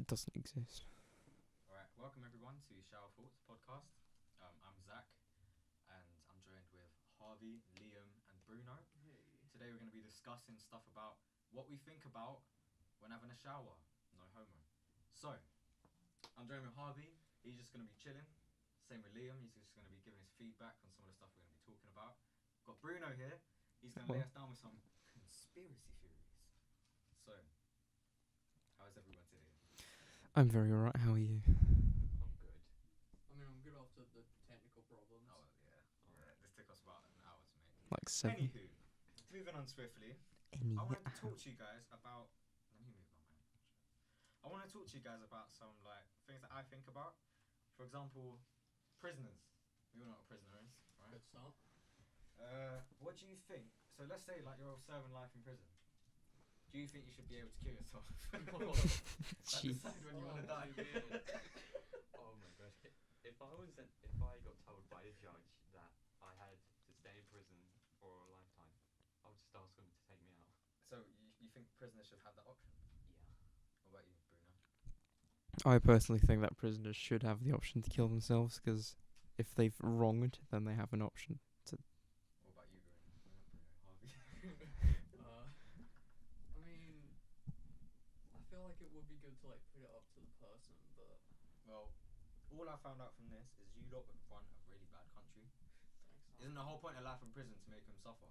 doesn't exist. Alright, welcome everyone to Shower Thoughts podcast. I'm Zach, and I'm joined with Harvey, Liam, and Bruno. Hey. Today we're going to be discussing stuff about what we think about when having a shower. No homo. So, I'm joined with Harvey. He's just going to be chilling. Same with Liam. He's just going to be giving his feedback on some of the stuff we're going to be talking about. Got Bruno here. He's going to lay us down with some conspiracy theories. So, how is everyone today? I'm very alright. How are you? I'm good. I mean, I'm good after the technical problems. Oh, yeah. This took us about an hour to make. Like 7. Anywho, moving on swiftly, I wanted to talk to you guys about. Let me move my mic. I want to talk to you guys about some like things that I think about. For example, prisoners. We all know what a prisoner is, right? Good start. What do you think? So let's say like you're serving life in prison. Do you think you should be able to kill yourself? Jeez. Decide when you want to die. Oh my god! If I got told by a judge that I had to stay in prison for a lifetime, I would just ask them to take me out. So you think prisoners should have that option? Yeah. What about you, Bruno? I personally think that prisoners should have the option to kill themselves, because if they've wronged, then they have an option. What about you, Bruno? Harvey. I mean, I feel like it would be good to like put it up to the person, but Well, all I found out from this is you lot would run a really bad country. thanks. Isn't the whole point of life in prison to make them suffer?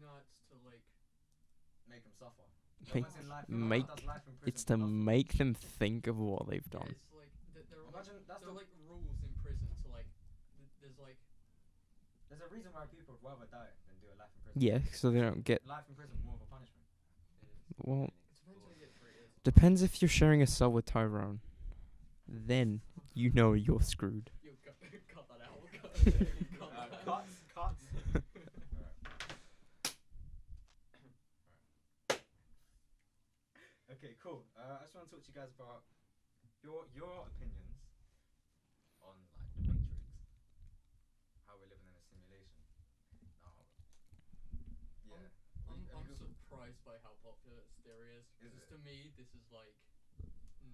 No, it's to like. Make them suffer. Make- No one's in life, make- does life in prison It's to suffer. make them think of what they've Yeah, done. it's like there are Imagine that's there the. are like rules in prison to like. There's like. There's a reason why people would rather die than do a life in prison. Yeah, so they don't get. Life in prison more of a punishment. Well, It depends how you get treated. depends if you're sharing a cell with Tyrone. Then you know you're screwed. You cut that out. Cut that out. Cuts. Okay, cool. I just want to talk to you guys about your opinions on like the Matrix, how we're living in a simulation. Now, yeah. I'm surprised by how popular this theory is. Is Because it? to me, this is like,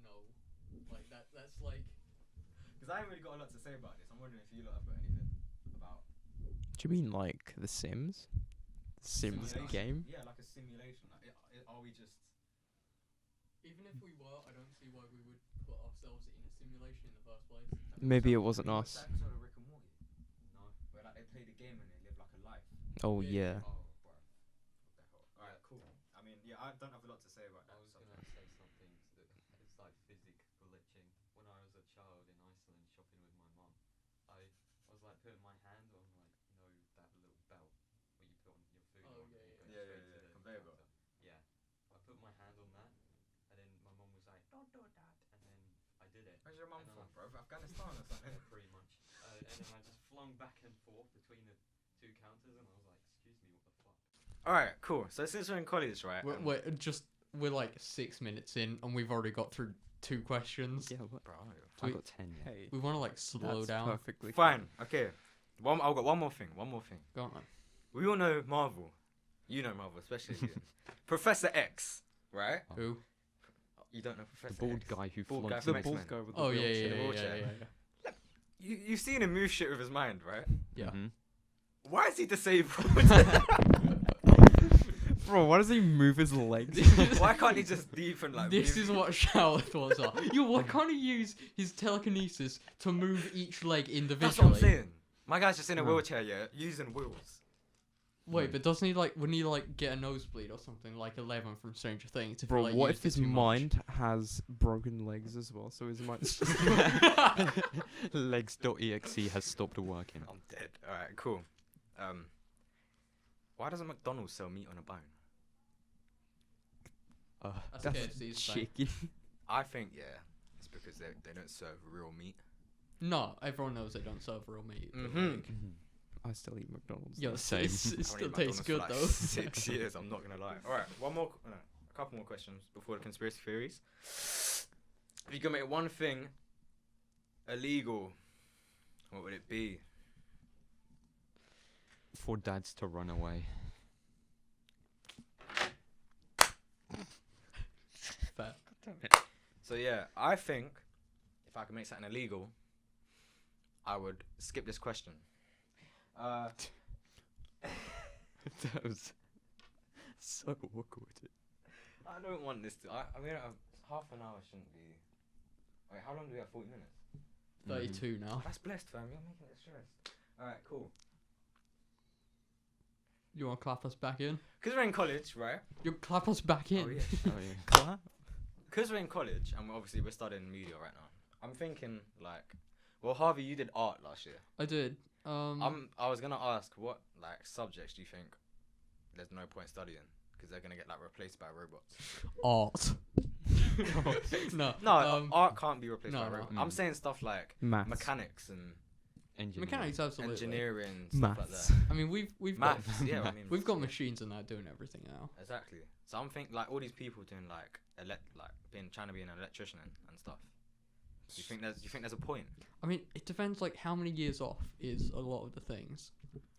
no, like that's like. Because I haven't really got a lot to say about this. I'm wondering if you lot have got anything about Do you mean like The Sims? The Sims simulation. game? Yeah, like a simulation. Like, are we just? Even if we were, I don't see why we would put ourselves in a simulation in the first place. Maybe it Have wasn't you us. watched that episode of Rick and Morty? No. Where like they play the game and they live like a life. Oh Yeah, yeah. Oh, bro. What the hell? Alright, cool. I mean, yeah, I don't have a lot to say about I that. was subject. gonna say something that it's like physics glitching. When I was a child in Iceland shopping with my mum, I was like putting my hand on like that little belt where you put on your food. Oh, on yeah, and it yeah. goes Yeah, straight to the conveyor belt. counter. Yeah. I put my hand on that, and then my mum was like, "Don't do that," and then I did it. Where's your mum And from, bro? Afghanistan or something? Yeah, pretty much. And then I just flung back and forth between the two counters, and I was like, "Excuse me, what the fuck?" Alright, cool. So since we're in college, right? We're like 6 minutes in, and we've already got through 2 questions. Yeah, what? Bro. We- I got 10. Yeah. Hey, We want to like slow that's down. perfectly Fine. Okay. I've got one more thing. Go on. We all know Marvel. You know Marvel, especially you. Professor X, right? Who? You don't know The Professor bald X? guy who Bald guy flunks from The X-Men. bald guy with the Oh yeah, wheelchair. yeah, yeah, wheelchair. yeah. You've seen him move shit with his mind, right? Yeah. Mhm. Why is he disabled? Bro, why does he move his legs? Why can't he just deep and like? This move- is what shower thoughts are. Yo, why can't he use his telekinesis to move each leg individually? That's what I'm saying. My guy's just in a No. wheelchair, yeah, using wheels. Wait, but doesn't he like, wouldn't he like get a nosebleed or something like 11 from Stranger Things? If Bro, he, like, what used if it his too much? mind has broken legs as well? So his mind's Legs.exe has stopped working. I'm dead. All right, cool. Why doesn't McDonald's sell meat on a bone? That's that's KFC's thing. cheeky. I think it's because they don't serve real meat. No, everyone knows they don't serve real meat. but, Mhm. like, I still eat McDonald's. yo, though. Same. it I still haven't eaten tastes McDonald's good for, though. like, 6 years. I'm not gonna lie. All right, a couple more questions before the conspiracy theories. If you could make one thing illegal, what would it be? For dads to run away. Fair. So yeah, I think if I could make something illegal, I would skip this question. That was so awkward. I don't want this to. I mean, half an hour shouldn't be. Wait, how long do we have? 40 minutes. 32 now. That's blessed, fam. You're making it stressed. All right, cool. You want to clap us back in? Because we're in college, right? You clap us back in. Oh yeah. Oh yeah. Because we're in college and we're studying media right now. I'm thinking like, well, Harvey, you did art last year. I did. I was gonna ask what like subjects do you think there's no point studying because they're gonna get like replaced by robots. Art. No. No, art can't be replaced no, by a no. robot. I'm saying stuff like Maths. mechanics and Mechanics, absolutely. engineering, stuff like Maths. that. I mean, we've got Maths, yeah. I mean, we've got yeah. machines and that doing everything now. Exactly. So I'm thinking like all these people doing like trying to be an electrician and stuff. Do you think there's a point? I mean, it depends. Like, how many years off is a lot of the things.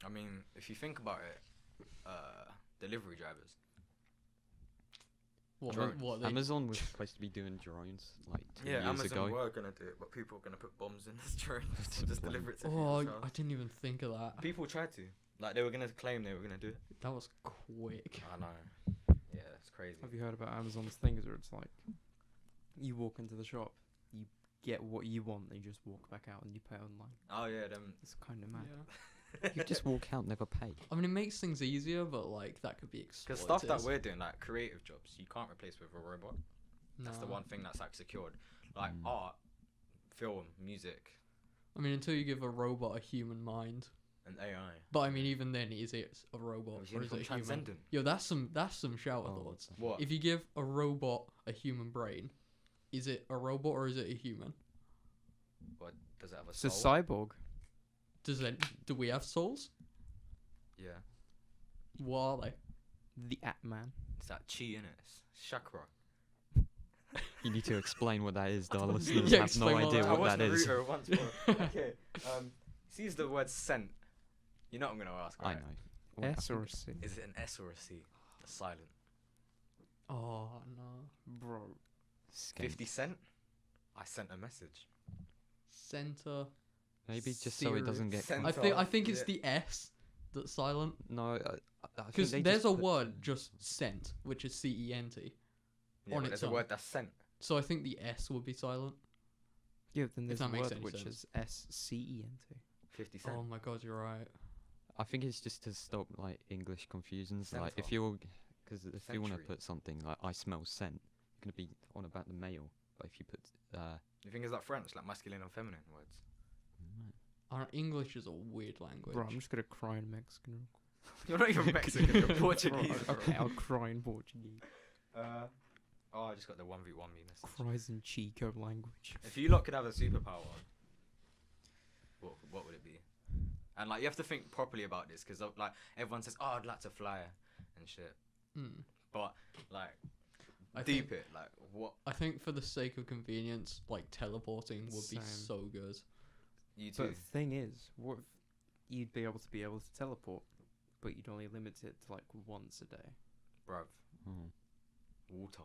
I mean, if you think about it, delivery drivers. What? Drones. What? Amazon was supposed to be doing drones like 2 years Amazon ago. were gonna do it, but people were gonna put bombs in the drone to just deliver it to Oh, people's I house. didn't even think of that. People tried to, like, they were gonna claim they were gonna do it. That was quick. I know. Yeah, it's crazy. Have you heard about Amazon's things where it's like, you walk into the shop, you get what you want, and you just walk back out and you pay online. Oh yeah, them. It's kind of mad. Yeah. You just walk out, never pay. I mean, it makes things easier, but like that could be exploited. Because stuff that we're doing, like creative jobs, you can't replace with a robot. That's the Nah. one thing that's like secured. Like art, film, music, I mean, until you give a robot a human mind. and AI. But I mean, even then, is it a robot Is or is it a human? transcendent? Yo, that's some shower Oh, thoughts. What? If you give a robot a human brain, is it a robot or is it a human? What does it have a It's a soul? cyborg. Do we have souls? Yeah, What are they? The Atman. it's that chi in it. It's chakra. You need to explain what that is. The Yeah, listeners have no explain what idea that I what watched that is. Naruto once, bro. Okay. Sees the word scent. You know what I'm gonna ask, I right? know. What S or happened? a C? Is it an S or a C? Silent. Oh no. Bro. Scant. 50 Cent? I sent a message. Center. Maybe just so it doesn't get. Cent- I think it's Yeah. the S that's silent. No, I think Because they there's just a put- word just sent, which is CENT. Yeah, On but its there's a own. word that's sent. So I think the S would be silent. Yeah, then there's a that makes word any which sense. is SCENT. 50 Cent. Oh my god, you're right. I think it's just to stop like English confusions. Like if Centaur. you're, because if you want to Century. put something like "I smell scent," you're gonna be on about the male. But if you put, You think it's like French, like masculine and feminine words? English is a weird language. Bro, I'm just gonna cry in Mexican. You're not even Mexican, you're Portuguese. Bro, bro. okay, I'll cry in Portuguese. Oh, I just got the 1v1 me message. Cries in Chico language. If you lot could have a superpower, what would it be? And like you have to think properly about this because like everyone says, "Oh, I'd like to fly," and shit. Hmm. But like I deep think, it, like what I think for the sake of convenience, like teleporting would be Same. so good. you do? But the thing is, what if you'd be able to teleport, but you'd only limit it to like once a day? Bruv, mm, water.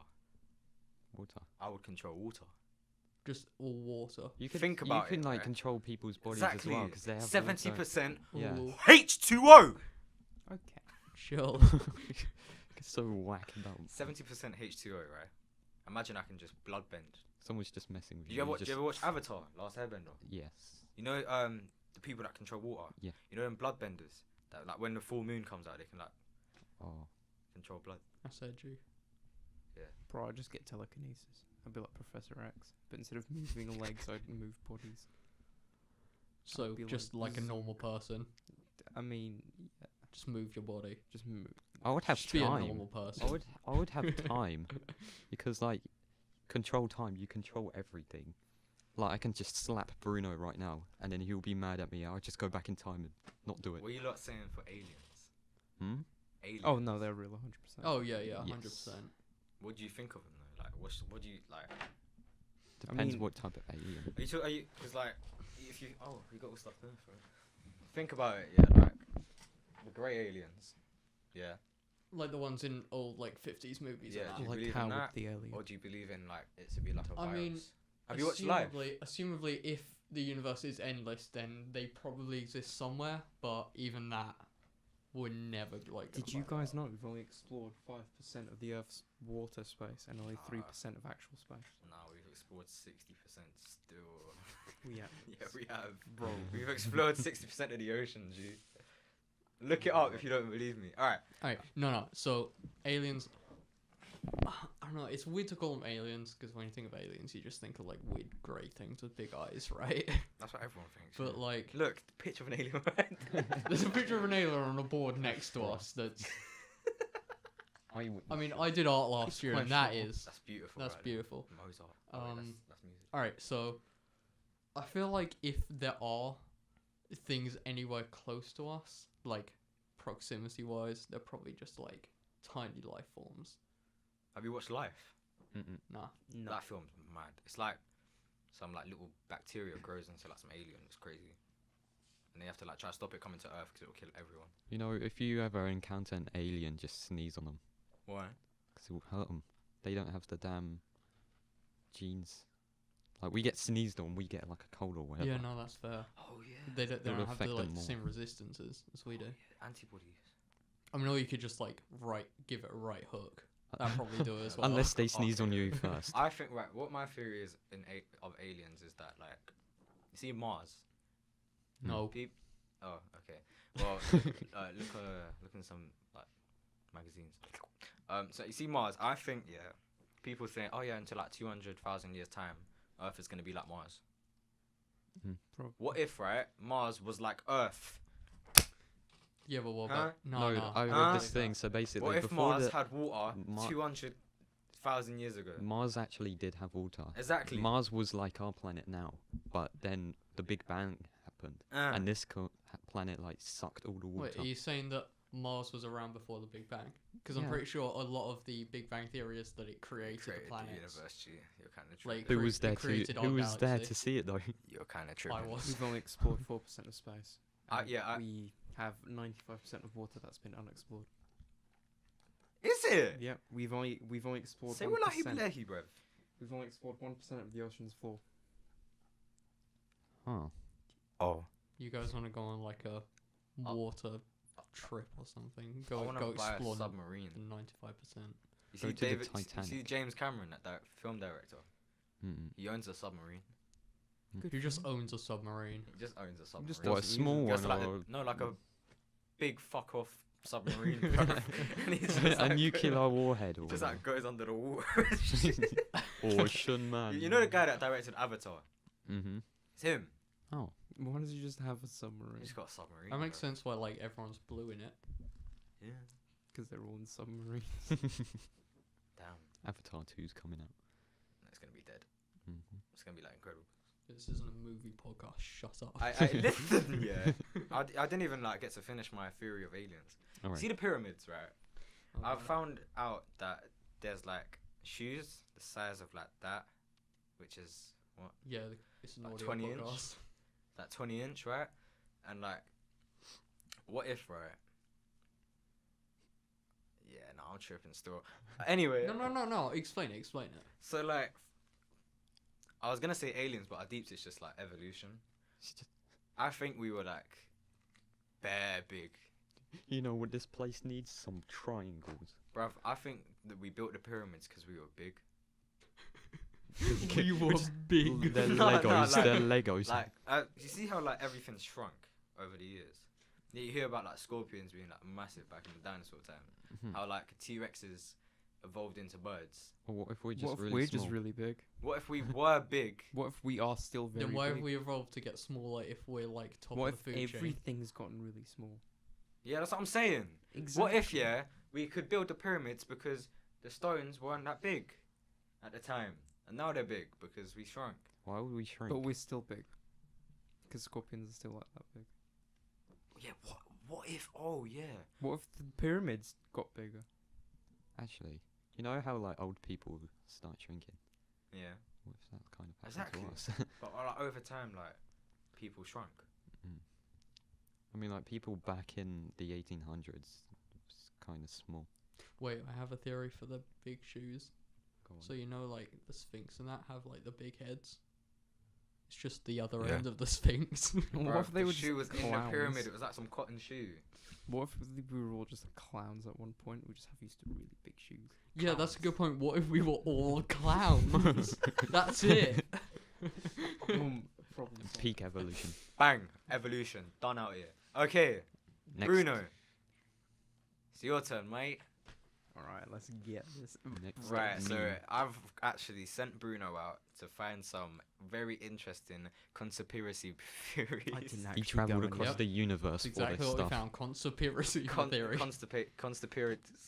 water. I would control water. Just all water. You could Think about you can it, like right? control people's bodies Exactly. as well because they have 70% Yeah. Ooh, H2O. Okay. chill. It's so whack about. 70% H2O, right? Imagine I can just blood bend. Someone's just messing with Do you. you just, ever watch Avatar: Last Airbender? Yes. You know the people that control water. Yeah. You know them bloodbenders that like when the full moon comes out they can like Oh. control blood. I said you. Bro, I'd just get telekinesis. I'd be like Professor X, but instead of moving legs, I'd move bodies. So be just like like a normal person, I mean, yeah, just move your body. just move. I would have Just be a time. normal person. I would have time because like control time. You control everything. Like I can just slap Bruno right now, and then he'll be mad at me. I'll just go back in time and not do it. What are you lot saying for aliens? Hmm? Aliens. Oh no, they're real, 100%. Oh yeah, yeah, Yes. 100%. What do you think of them though? Like what do you like? Depends mean- what type of alien. Are you? Because like if you you got all stuff there for it. Think about it, yeah. Like the grey aliens. Yeah. Like the ones in old like 50s movies. Yeah, and do that. you Like believe how in with that? the alien. Or do you believe in like it to be like a I virus? mean, Have you watched Life? Assumably, if the universe is endless, then they probably exist somewhere. But even that, we're never like. Did gonna you find guys out. know we've only explored 5% of the Earth's water space and only 3% of actual space? No, we've explored 60% still. Yeah. Yeah, we have. Bro. We've explored 60% of the ocean, G. Look it up if you don't believe me. Alright. Alright, no. So aliens. I don't know. It's weird to call them aliens because when you think of aliens, you just think of like weird grey things with big eyes, right? That's what everyone thinks. But yeah. like, Look, the picture of an alien. there's a picture of an alien on a board next to us. That's. I mean, I did art last It's year, and that questionable. is That's beautiful. that's right there. beautiful. Mozart. Oh, wait, Um, that's music. Alright, so I feel like if there are things anywhere close to us, like proximity wise, they're probably just like tiny life forms. Have you watched Life? Mm-mm. Nah. No. That film's mad. It's like some like little bacteria grows into like some alien. It's crazy. And they have to like try to stop it coming to Earth because it will kill everyone. You know, if you ever encounter an alien, just sneeze on them Why? because it will hurt them. They don't have the damn genes. Like we get sneezed on, we get like a cold or whatever. Yeah, no, that's fair. Oh yeah. They don't It'll have affect the them like more. same resistances as we do. Antibodies. I mean, or you could just like give it a right hook. That probably do it as well. Unless they sneeze on Okay. you first. I think right. What my theory is of aliens is that like, you see Mars. No. Oh, okay. Well, look in some like magazines. So you see Mars. I think people think, oh yeah, until like 200,000 years time, Earth is gonna be like Mars. Probably. What if right, Mars was like Earth? Yeah, but what Huh? about no? I Huh? read this thing. So basically, What if before Mars the had water Ma- 200,000 years ago? Mars actually did have water. Exactly. Mars was like our planet now, but then the Big Bang happened, Uh, and this planet like sucked all the water. Wait, are you saying that Mars was around before the Big Bang? Because I'm Yeah. pretty sure a lot of the Big Bang theory is that it created the created the planets. universe. G. You're kind of Like, Who was it there created to? our Who was there galaxy. to see it though? You're kind of tripping. was. We've only explored 4% of space. and yeah, we have 95% of water that's been unexplored. Is it? Yeah, we've only explored. Say 1%. wallahi billahi, bruv. We've only explored 1% of the ocean's floor. Oh, Oh. You guys want to go on like a water trip or something? I Go want go to buy a explore submarine. 95%. You Go see to the David? You see Titanic. James Cameron, that film director. mm-mm. He owns a submarine. Who just owns a submarine? He just owns a submarine. just What, a doesn't use small it. one Just like or no, like a big fuck off submarine. bruv. And he's just a like, nuclear warhead or Just like goes under the water. ocean man? You know the guy that directed Avatar? Mm-hmm. It's him. Oh, Why does he just have a submarine? He's got a submarine. That makes bro. sense why like everyone's blue in it. Yeah. Because they're all in submarines. Damn. Avatar 2's coming out. It's gonna be dead. Mm-hmm. It's gonna be like incredible. This isn't a movie podcast. Shut up. I listen. Yeah. I didn't even like get to finish my theory of aliens. All right. See the pyramids, right? Oh, I've right. found out that there's like shoes the size of like that, which is what, Yeah, it's an like audio 20 inch? podcast. like 20 inch, right? And like, what if, right? Yeah, no, I'm tripping still. Anyway, No. Explain it. so like, I was gonna say aliens, but our deeps it's just like evolution. I think we were like, bare big. You know what this place needs? Some triangles. Bruv, I think that we built the pyramids because we were big. We were big. They're No, no, Legos. like- They're Legos. Like, you see how like everything's shrunk over the years. Yeah, you hear about like scorpions being like massive back in the dinosaur time. Mhm. How like T-Rexes evolved into birds. Or what if we're just What if really we're small? just really big? What if we were big? What if we are still very Then why big? have we evolved to get smaller if we're like top What of the if food chain? everything's gotten really small? Yeah, that's what I'm saying. What if we could build the pyramids because the stones weren't that big at the time, and now they're big because we shrunk. Why would we shrink? But we're still big. Because scorpions are still like that big. Yeah. What if? Oh yeah. What if the pyramids got bigger? Actually, you know how like old people start shrinking? Yeah. What if that kind of happened Exactly. to us? But like, over time, like people shrunk. Mm. I mean, like people back in the 1800s was kind of small. Wait, I have a theory for the big shoes. Go on. So you know, like the Sphinx and that have like the big heads. It's just the other Yeah. end of the Sphinx. What Bruv, if they the were shoe was just in the pyramid? clowns? It was like some cotton shoe. What if we were all just clowns at one point? We just have used to really big shoes. Yeah, that's a good point. What if we were all clowns? That's it. Problem solved. Peak evolution. Bang! Evolution. Done out here. Okay, Next. Bruno. It's your turn, mate. All right, let's get this. Next. Right, so Me. I've actually sent Bruno out to find some very interesting conspiracy theories. I didn't He actually travelled go across Yep. the universe That's for exactly this what stuff. we found. Conspiracy Con- theory.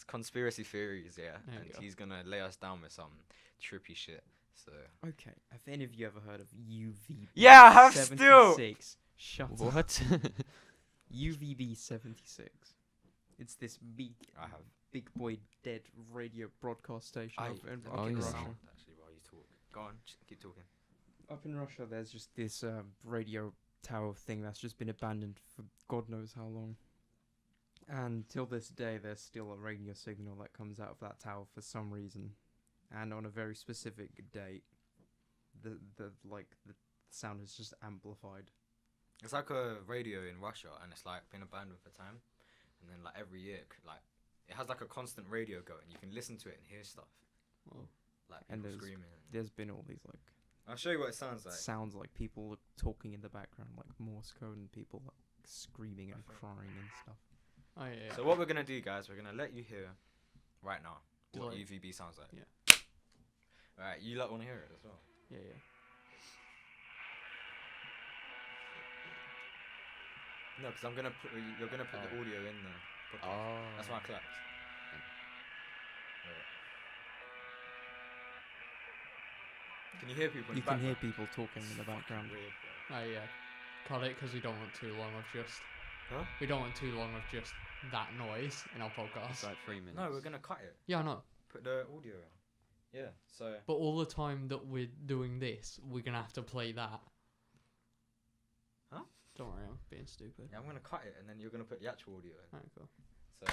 conspiracy theories, yeah. There And you go. he's gonna lay us down with some trippy shit. So Okay, have any of you ever heard of UVB? Yeah, I have 76? Shut up. What? UVB 76. It's this I have. big boy dead radio broadcast station I up in, Oh, up in yeah. Russia. sound actually while you talk. Go on, keep talking. Up in Russia, there's just this radio tower thing that's just been abandoned for God knows how long. And till this day, there's still a radio signal that comes out of that tower for some reason. And on a very specific date, the sound is just amplified. It's like a radio in Russia, and it's like been abandoned for time. And then like every year, like it has like a constant radio going. You can listen to it and hear stuff, Oh. like And people there's- screaming. There's been all these like I'll show you what it sounds like. sounds like people talking in the background, like Morse code, and people like screaming and Okay. crying and stuff. Oh yeah. So what we're gonna do, guys, we're gonna let you hear right now Do what like- UVB sounds like. Yeah. Alright, you lot wanna hear it as well. Yeah, yeah. No, because you're gonna put the Oh. audio in the podcast. Oh. That's why I clapped. Right. Can you hear people in You the can hear background? people talking in the It's fucking background. weird, bro. Oh yeah. Cut it because we don't want too long of just. Huh? We don't want too long of just that noise in our podcast. It's like 3 minutes. No, we're gonna cut it. Yeah, I know. Put the audio in. Yeah, so But all the time that we're doing this, we're gonna have to play that. Huh? Don't worry, I'm being stupid. yeah, I'm gonna cut it and then you're gonna put the actual audio in. Alright, cool. So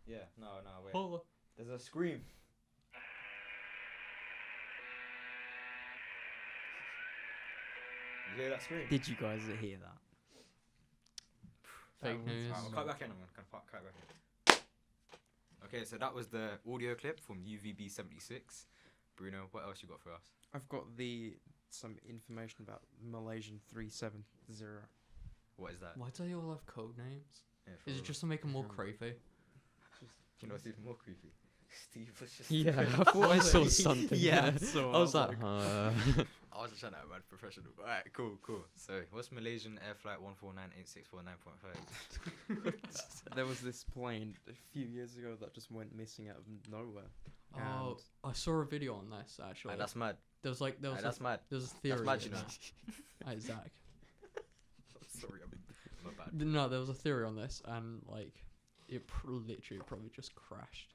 yeah, no, wait. Holla. There's a scream. You hear that scream? Did you guys hear that? Fake was- news. Alright, we'll cut back in. I'm gonna cut back in. Okay, so that was the audio clip from UVB 76. Bruno, what else you got for us? I've got some information about Malaysian 370. What is that? Why do they all have code names? Yeah, Is for it just to make them more Um, creepy? you know what's even more creepy? Steve was just. Yeah, I thought I saw Really? something. Yeah, there. so I was I like, I was just trying to act mad professional. Alright, cool. So, what's Malaysian Air Flight 1498649.5? there was this plane a few years ago that just went missing out of nowhere. Oh, I saw a video on this actually. Aye, that's mad. There was like there was Aye, that's mad. there's a theory. That's mad, you in know. that. Aye, Zach. Sorry, I mean, my bad. No, there was a theory on this, and like it literally probably just crashed.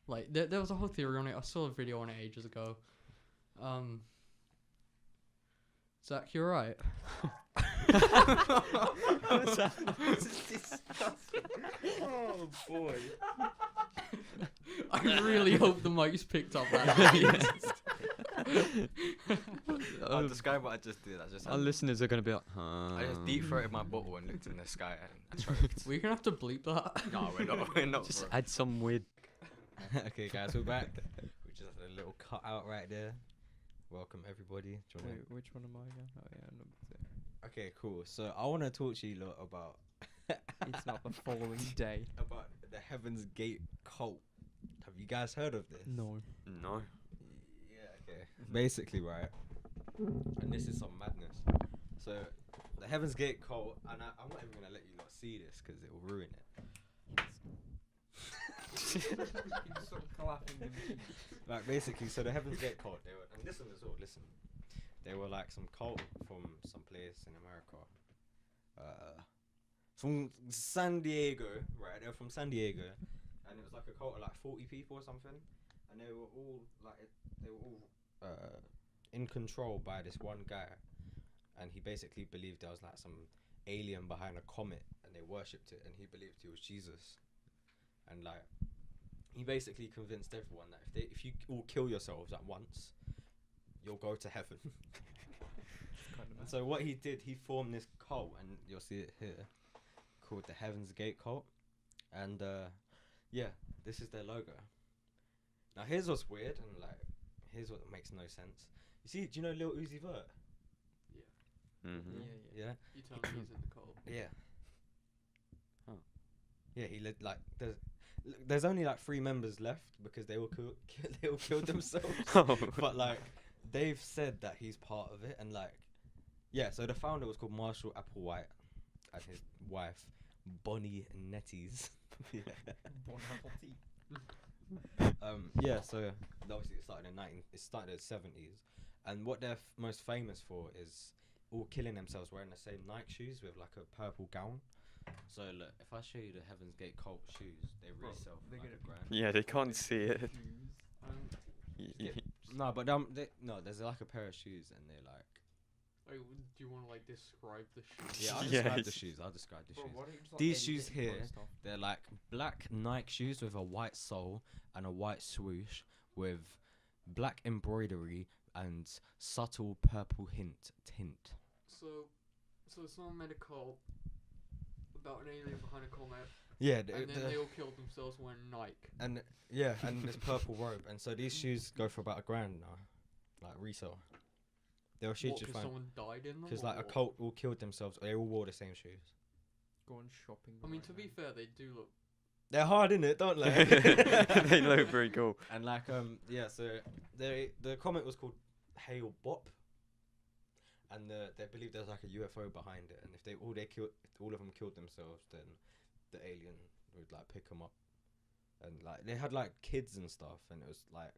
Like there was a whole theory on it. I saw a video on it ages ago. Zach, you're right. Oh boy. I really hope the mic's picked up that. I'll describe what I just did. our listeners are gonna be like, huh? I just deep throated my bottle and looked in the sky and I choked. We're gonna have to bleep that. No, we're not. We're not. Just bro. add some weird. Okay, guys, we're back. We just had a little cut out right there. Welcome everybody. Do you wanna- Wait, which one am I again? Oh yeah, number 2. Okay, cool. So I want to talk to you lot about It's not the following day. about the Heaven's Gate cult. Have you guys heard of this? No. No. Yeah. Okay. Basically, right. And this is some madness. So the Heaven's Gate cult, and I'm not even gonna let you lot see this because it will ruin it. Like basically, so the Heaven's Gate cult, they were, and listen as well, listen. They were like some cult from some place in America. From San Diego, right? They're from San Diego, and it was like a cult of like 40 people or something, and they were all in control by this one guy, and he basically believed there was like some alien behind a comet, and they worshipped it, and he believed he was Jesus, and like he basically convinced everyone that if you all kill yourselves at once, you'll go to heaven. And so what he did, he formed this cult, and you'll see it here, called the Heaven's Gate cult. And yeah, this is their logo. Now here's what's weird, and like, here's what makes no sense. You see, do you know Lil Uzi Vert? Mm-hmm. Yeah. You tell me he's in the cult. Yeah. Oh. Yeah, he lived like there's only like 3 members left because they all they all killed themselves. Oh. But like they've said that he's part of it, and like yeah, so the founder was called Marshall Applewhite and his wife Bonnie Netties. Yeah. Yeah, so obviously it started in it started in the 70s, and what they're most famous for is all killing themselves wearing the same Nike shoes with like a purple gown. So look, if I show you the Heaven's Gate cult shoes, they Bro, resell for they're like gonna £1,000. Yeah, they can't see it. No, but there's like a pair of shoes, and they're like Do you want to like describe the shoes? yeah, I'll Yes. describe the shoes. I'll describe the shoes. These shoes here, they're like black Nike shoes with a white sole and a white swoosh with black embroidery and subtle purple tint. So someone made a cult about an alien behind a comet, Yeah, and then they all killed themselves wearing Nike. and yeah, and this purple robe, and so these shoes go for about £1,000 now, like resale. They were shoes What, just because fine someone died in them? because or like a what? cult all killed themselves. They all wore the same shoes. Go on shopping. I mean, right to be now. fair, they do look. They're hard in it, don't they? They look very cool. And like yeah, so the comet was called Hale Bop, and they believe there's like a UFO behind it, and if all of them killed themselves, then the alien would like pick them up, and like they had like kids and stuff, and it was like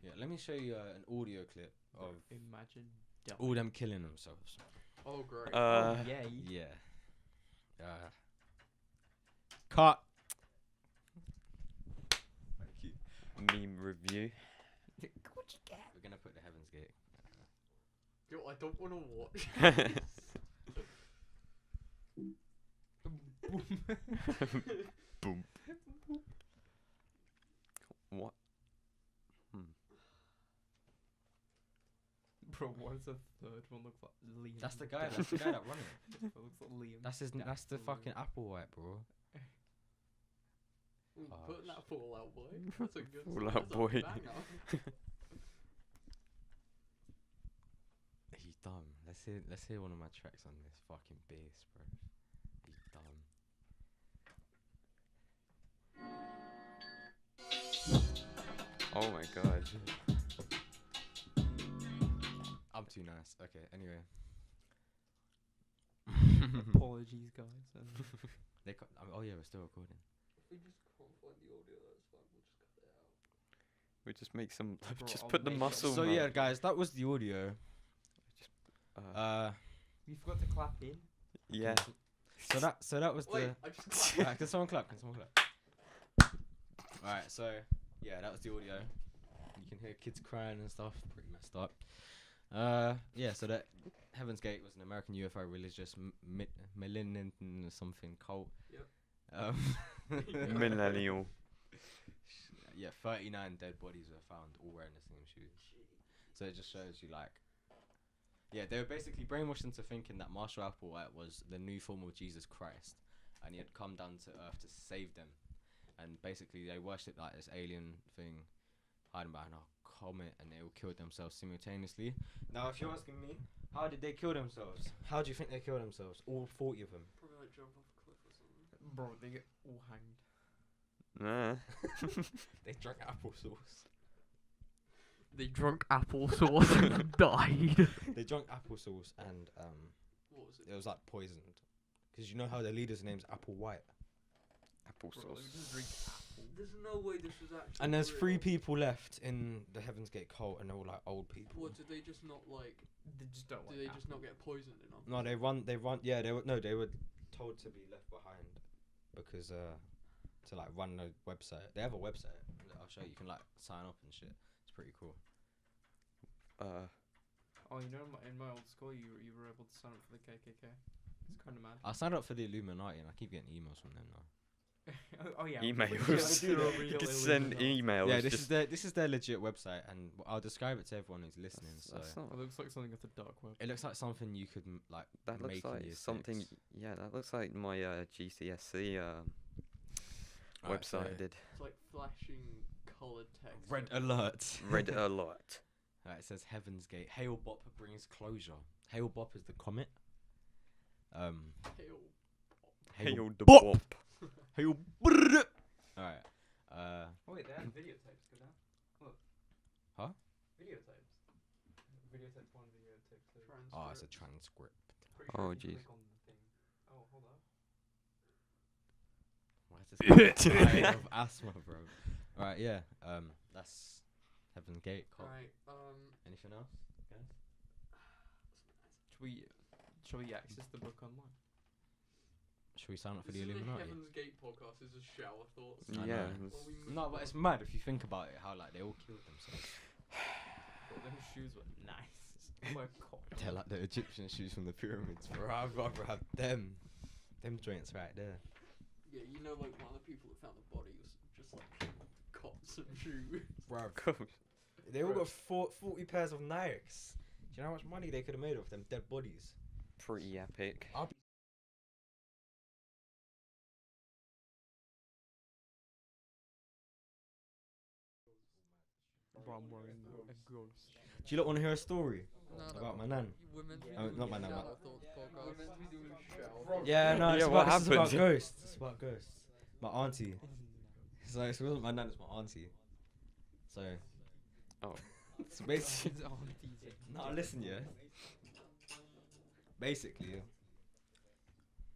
yeah. Let me show you an audio clip of Imagine. all them killing themselves. Oh great. Yay. Yeah. Cut. Thank you. Meme review. We're gonna put the Heaven's Gate. Yo, I don't want to watch. Boom. What? Bro, what does the third one look like? Liam. That's the guy. That's the guy that run it. It looks like Liam. That's his. That's the fucking Applewhite, bro. Ooh, Oh, putting that full out boy. That's a good. Full Out that's a Boy. banger. He's dumb. Let's hear one of my tracks on this fucking bass, bro. He's dumb. Oh my god. I'm too nice. Okay. Anyway. Apologies, guys. Oh yeah, we're still recording. We just can't find the audio. That's fine. We'll just cut it out. We just make some. Bro, Just I'll put the make it. muscle. So man. yeah, guys, that was the audio. We forgot to clap in. Yeah. So that was Wait, the. I just. Alright, can someone clap? Alright, so yeah, that was the audio. You can hear kids crying and stuff. Pretty messed up. Yeah, so that Heaven's Gate was an American UFO religious millennium something cult. Yep. Millennial. Yeah, 39 dead bodies were found, all wearing the same shoes. So it just shows you like. Yeah, they were basically brainwashed into thinking that Marshall Applewhite was the new form of Jesus Christ, and he had come down to Earth to save them. And basically, they worshipped like this alien thing, hiding behind a comet, and they all killed themselves simultaneously. Now, if you're asking me, how did they kill themselves? How do you think they killed themselves? All 40 of them. Probably like jump off a cliff or something. Bro, they get all hanged. Nah. They drank applesauce. They drunk applesauce and died. They drank applesauce, and What was it? it was like poisoned. Because you know how their leader's name's Applewhite. Apple Bro, they sauce. just drink apple. There's no way this was actually. And there's 3 real. people left in the Heaven's Gate cult, and they're all like old people. What did they just not like? They just don't Did like they just not apple. get poisoned enough? No, they run. Yeah, they were told to be left behind because to like run the website. They have a website. I'll show you. You can like sign up and shit. It's pretty cool. Oh, you know, in my old school, you were able to sign up for the KKK. It's kind of mad. I signed up for the Illuminati, and I keep getting emails from them now. Oh yeah. Emails. Real Just send emails. Yeah, this just- is their legit website, and I'll describe it to everyone who's listening. That's So not. It looks like something at the dark web. it looks like something you could like That make looks in like year something. six. Yeah, that looks like my GCSE Alright, website so I did. It's like flashing coloured text. Red alert. Red alert. It says Heaven's Gate. Hail Bop brings closure. Hail Bop is the comet. Hail. Hail the Bop. bop. Hail. Alright. Oh wait, they have videotapes. Go down. Look. Huh? Videotapes. Videotape 1, videotape 2. Oh, it's a transcript. Pretty Oh, if you jeez. click on the thing. Oh, hold up. Why is this guy dying of asthma, bro? Alright, yeah. That's Heaven's Gate. Cool. Right. Anything else, guys? Shall we access the book online? Should we sign up for This the is Illuminati? Heaven's Gate podcast. This is shower thoughts. I Yeah. know. it's- Well, we No, but it's mad if you think about it. How like they all killed themselves. But them shoes were nice. Were cool. They're like the Egyptian shoes from the pyramids, bro. I'd rather have them. Them joints right there. Yeah, you know, like one of the people that found the body was just like cots and shoes. Bro, Cool. they all got 40 pairs of Nikes. Do you know how much money they could have made off them dead bodies? Pretty epic. Bro, I'm wearing a ghost. Do you lot want to hear a story No, about my nan? We're meant to be Oh, doing not my nan, shower my- thoughts podcast. We're meant to be doing shower thoughts. Yeah, no, Yeah, it's what about, this is about happened? ghosts. It's about ghosts. My auntie. So it wasn't my nan, it's my auntie. So. Oh. It's basically. No, listen, yeah. Basically,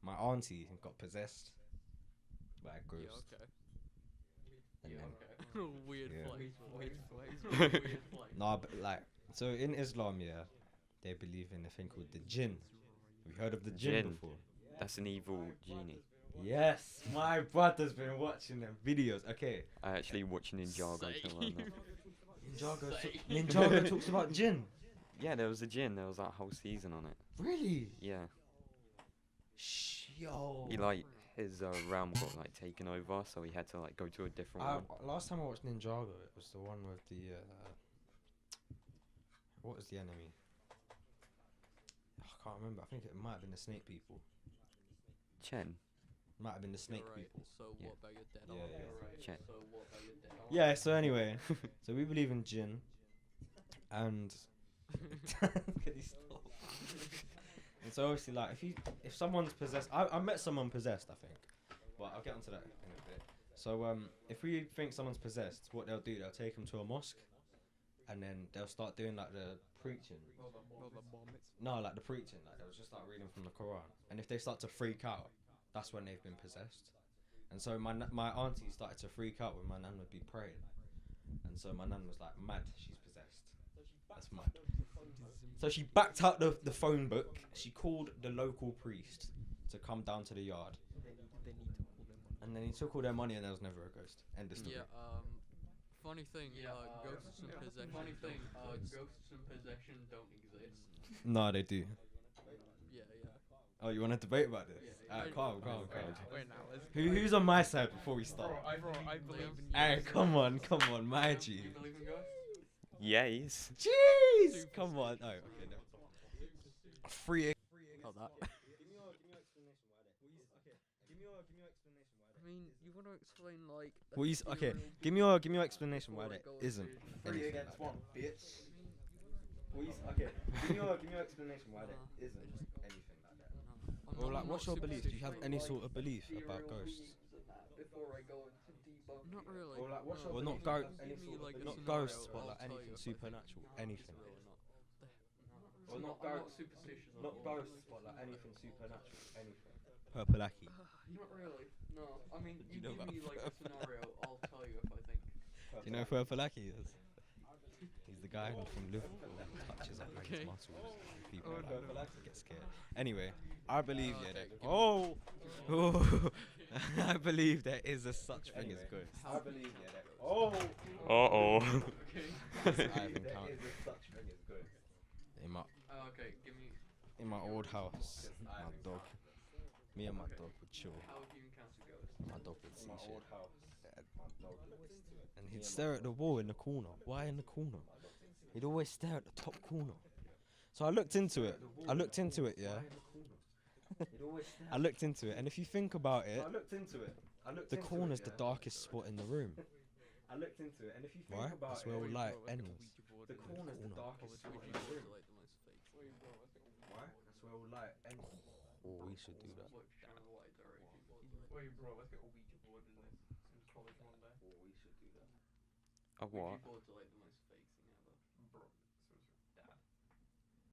my auntie got possessed by a ghost. Yeah, okay. And then- Weird Yeah. place. Weird Weird place. Nah, but like, so in Islam, yeah, they believe in a thing called the jinn. Have you heard of the jinn Jinn. before? That's an evil genie. Yes, my brother's been watching them videos. Okay. I actually watch Ninjago. something like that. Ninjago talks about jinn. Yeah, there was a Jin. There was that whole season on it. Really? Yeah. Yo. He like his realm got like taken over, so he had to like go to a different one. Last time I watched Ninjago, it was the one with the. What was the enemy? I can't remember. I think it might have been the snake people. Chen. Might have been the snake You're right. people. So Yeah. what about your dead Yeah, arm? yeah. You're right. Check. So what about your dead arm? Yeah. So anyway, so we believe in jinn, and. Can you stop? And so obviously, like, if someone's possessed, I met someone possessed, I think, but I'll get onto that in a bit. So if we think someone's possessed, what they'll do, they'll take them to a mosque, and then they'll start doing like the preaching. No, like the preaching, like they'll just start reading from the Quran, and if they start to freak out, that's when they've been possessed. And so my auntie started to freak out when my nan would be praying, and so my nan was like mad, she's possessed. That's mad. So she backed out the phone book. She called the local priest to come down to the yard, and then he took all their money, and there was never a ghost. End of story. Yeah. Funny thing. Ghosts and possession. Funny thing. Ghosts and possession don't exist. No, they do. Yeah. Oh, you want to debate about this? Yeah, Alright, yeah. calm. Wait now, let's Who's on my side before we start? I believe in you. Hey, come on, my G. You believe in ghosts? Yes. Jeez, come on. Oh, okay, no. Free. Oh, that. I mean, you want to explain like. a Well, okay. theory Give me your explanation why before I that go into isn't three anything against like one, that. bitch. Okay. Give me your explanation why that isn't anything like that. Or like, what's your belief? Do you have any sort of belief about ghosts? Before I go into debunk. Not really. Or like, what's your No. not Give ghosts? me, like, a Not scenario, ghosts, but I'll like tell you anything if I think supernatural. it's Anything. real or not. Or not I'm not ghosts. superstitious. Not I'm ghosts, like- but like anything supernatural. Anything. Purple Aki. Not really. No. I mean, Do you you know give about me like a Purple scenario, I'll tell you if I think. Do you know who Purple Aki is? He's the guy from Liverpool that touches up Okay. his muscles. And people Oh, like, get scared. Anyway, I believe Oh, yeah. okay, That, give oh, oh. I believe there is a such thing as ghosts. I believe yeah. That, oh. Uh-oh. Okay. I've encountered such thing as ghosts. In my Okay, give me. old house, my dog, Me and my dog would chill. How have you encountered ghosts? My dog would see shit. And he'd stare at the wall in the corner. Why in the corner? He'd always stare at the top corner. So I looked into it. I looked into it, yeah. I looked into it, and if you think about it, the corner's the darkest spot in the room. I looked into it, and if you Right? That's where all light ends. the corner's the darkest spot in the room. Why? That's where all light ends. Oh, we should do that. Wait, bro, let's get a Ouija board in this college one day. A what? Ouija board's like the most